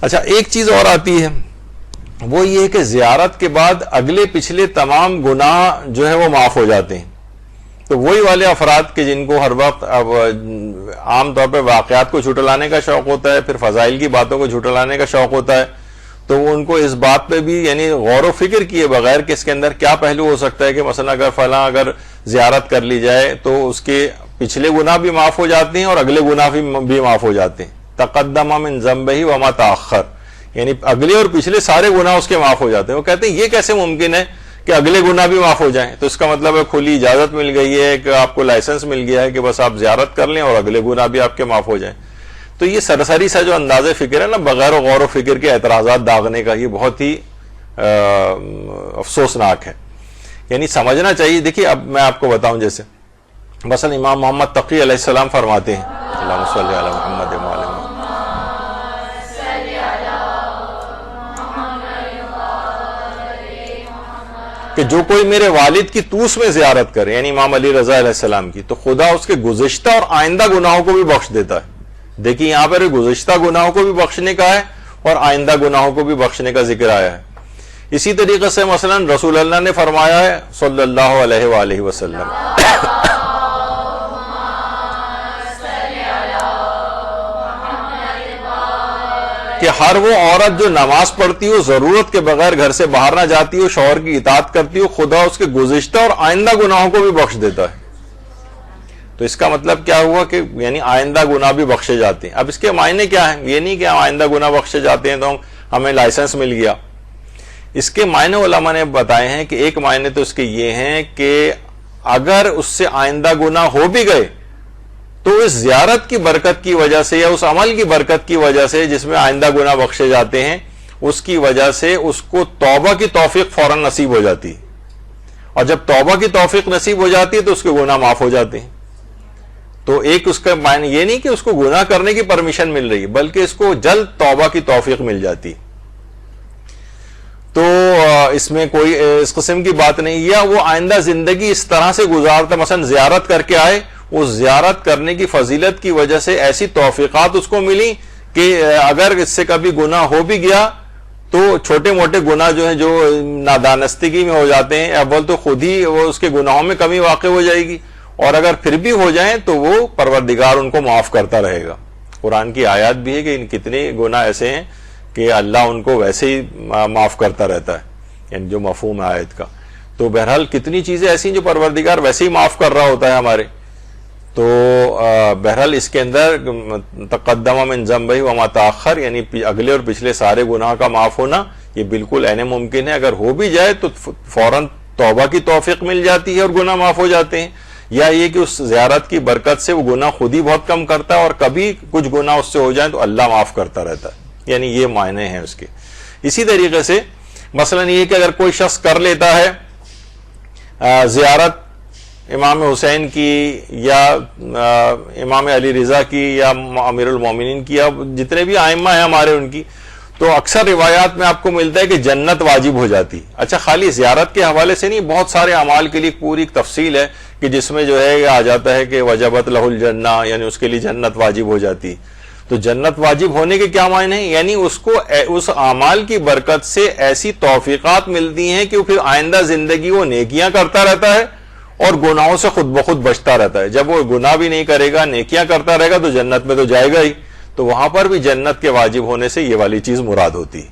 اچھا ایک چیز اور آتی ہے، وہ یہ ہے کہ زیارت کے بعد اگلے پچھلے تمام گناہ جو ہے وہ معاف ہو جاتے ہیں. تو وہی والے افراد کے جن کو ہر وقت اب عام طور پہ واقعات کو جھٹلانے کا شوق ہوتا ہے، پھر فضائل کی باتوں کو جھٹلانے کا شوق ہوتا ہے، تو ان کو اس بات پہ بھی یعنی غور و فکر کیے بغیر کہ اس کے اندر کیا پہلو ہو سکتا ہے کہ مثلا اگر فلاں اگر زیارت کر لی جائے تو اس کے پچھلے گناہ بھی معاف ہو جاتے ہیں اور اگلے گناہ بھی معاف ہو جاتے ہیں. تقدم من ذنبہ وما تاخر، یعنی اگلے اور پچھلے سارے گناہ اس کے معاف ہو جاتے ہیں. وہ کہتے ہیں یہ کیسے ممکن ہے کہ اگلے گناہ بھی معاف ہو جائیں؟ تو اس کا مطلب ہے کھلی اجازت مل گئی ہے کہ آپ کو لائسنس مل گیا ہے کہ بس آپ زیارت کر لیں اور اگلے گناہ بھی آپ کے معاف ہو جائیں. تو یہ سرسری سا جو انداز فکر ہے نا، بغیر غور و فکر کے اعتراضات داغنے کا، یہ بہت ہی افسوسناک ہے. یعنی سمجھنا چاہیے. دیکھیے اب میں آپ کو بتاؤں، جیسے مثلا امام محمد تقی علیہ السلام فرماتے ہیں، اللہم صلی علی محمد و علی محمد، کہ جو کوئی میرے والد کی توس میں زیارت کرے، یعنی امام علی رضا علیہ السلام کی، تو خدا اس کے گزشتہ اور آئندہ گناہوں کو بھی بخش دیتا ہے. دیکھیے یہاں پر گزشتہ گناہوں کو بھی بخشنے کا ہے اور آئندہ گناہوں کو بھی بخشنے کا ذکر آیا ہے. اسی طریقے سے مثلا رسول اللہ نے فرمایا ہے صلی اللہ علیہ وآلہ وسلم کہ ہر وہ عورت جو نماز پڑھتی ہو، ضرورت کے بغیر گھر سے باہر نہ جاتی ہو، شوہر کی اطاعت کرتی ہو، خدا اس کے گزشتہ اور آئندہ گناہوں کو بھی بخش دیتا ہے. تو اس کا مطلب کیا ہوا کہ یعنی آئندہ گناہ بھی بخشے جاتے ہیں. اب اس کے معنی کیا ہیں؟ یہ نہیں کہ آئندہ گناہ بخشے جاتے ہیں تو ہمیں لائسنس مل گیا. اس کے معنی علماء نے بتائے ہیں کہ ایک معنی تو اس کے یہ ہیں کہ اگر اس سے آئندہ گناہ ہو بھی گئے تو اس زیارت کی برکت کی وجہ سے یا اس عمل کی برکت کی وجہ سے جس میں آئندہ گناہ بخشے جاتے ہیں، اس کی وجہ سے اس کو توبہ کی توفیق فوراً نصیب ہو جاتی ہے. اور جب توبہ کی توفیق نصیب ہو جاتی ہے تو اس کے گناہ معاف ہو جاتے ہیں. تو ایک اس کا معنی یہ نہیں کہ اس کو گناہ کرنے کی پرمیشن مل رہی، بلکہ اس کو جلد توبہ کی توفیق مل جاتی. تو اس میں کوئی اس قسم کی بات نہیں. یا وہ آئندہ زندگی اس طرح سے گزارتا، مثلا زیارت کر کے آئے، اس زیارت کرنے کی فضیلت کی وجہ سے ایسی توفیقات اس کو ملی کہ اگر اس سے کبھی گناہ ہو بھی گیا تو چھوٹے موٹے گناہ جو ہیں جو نادانستگی میں ہو جاتے ہیں، اول تو خود ہی وہ اس کے گناہوں میں کمی واقع ہو جائے گی، اور اگر پھر بھی ہو جائیں تو وہ پروردگار ان کو معاف کرتا رہے گا. قرآن کی آیات بھی ہے کہ ان کتنے گناہ ایسے ہیں کہ اللہ ان کو ویسے ہی معاف کرتا رہتا ہے، یعنی جو مفہوم ہے آیت کا. تو بہرحال کتنی چیزیں ایسی ہیں جو پروردگار ویسے ہی معاف کر رہا ہوتا ہے ہمارے. تو بہرحال اس کے اندر تقدم من ذنبہ وما تاخر، یعنی اگلے اور پچھلے سارے گناہ کا معاف ہونا یہ بالکل عین ممکن ہے. اگر ہو بھی جائے تو فوراً توبہ کی توفیق مل جاتی ہے اور گناہ معاف ہو جاتے ہیں. یا یہ کہ اس زیارت کی برکت سے وہ گناہ خود ہی بہت کم کرتا ہے، اور کبھی کچھ گناہ اس سے ہو جائیں تو اللہ معاف کرتا رہتا ہے. یعنی یہ معنی ہیں اس کے. اسی طریقے سے مثلا یہ کہ اگر کوئی شخص کر لیتا ہے زیارت امام حسین کی یا امام علی رضا کی یا امیر المومنین کی یا جتنے بھی ائمہ ہیں ہمارے ان کی، تو اکثر روایات میں آپ کو ملتا ہے کہ جنت واجب ہو جاتی. اچھا خالی زیارت کے حوالے سے نہیں، بہت سارے اعمال کے لیے پوری ایک تفصیل ہے کہ جس میں جو ہے آ جاتا ہے کہ وجبت لہ الجنہ، یعنی اس کے لیے جنت واجب ہو جاتی. تو جنت واجب ہونے کے کیا معنی ہیں؟ یعنی اس کو اس اعمال کی برکت سے ایسی توفیقات ملتی ہیں کہ وہ پھر آئندہ زندگی وہ نیکیاں کرتا رہتا ہے اور گناہوں سے خود بخود بچتا رہتا ہے. جب وہ گناہ بھی نہیں کرے گا، نیکیاں کرتا رہے گا تو جنت میں تو جائے گا ہی. تو وہاں پر بھی جنت کے واجب ہونے سے یہ والی چیز مراد ہوتی ہے.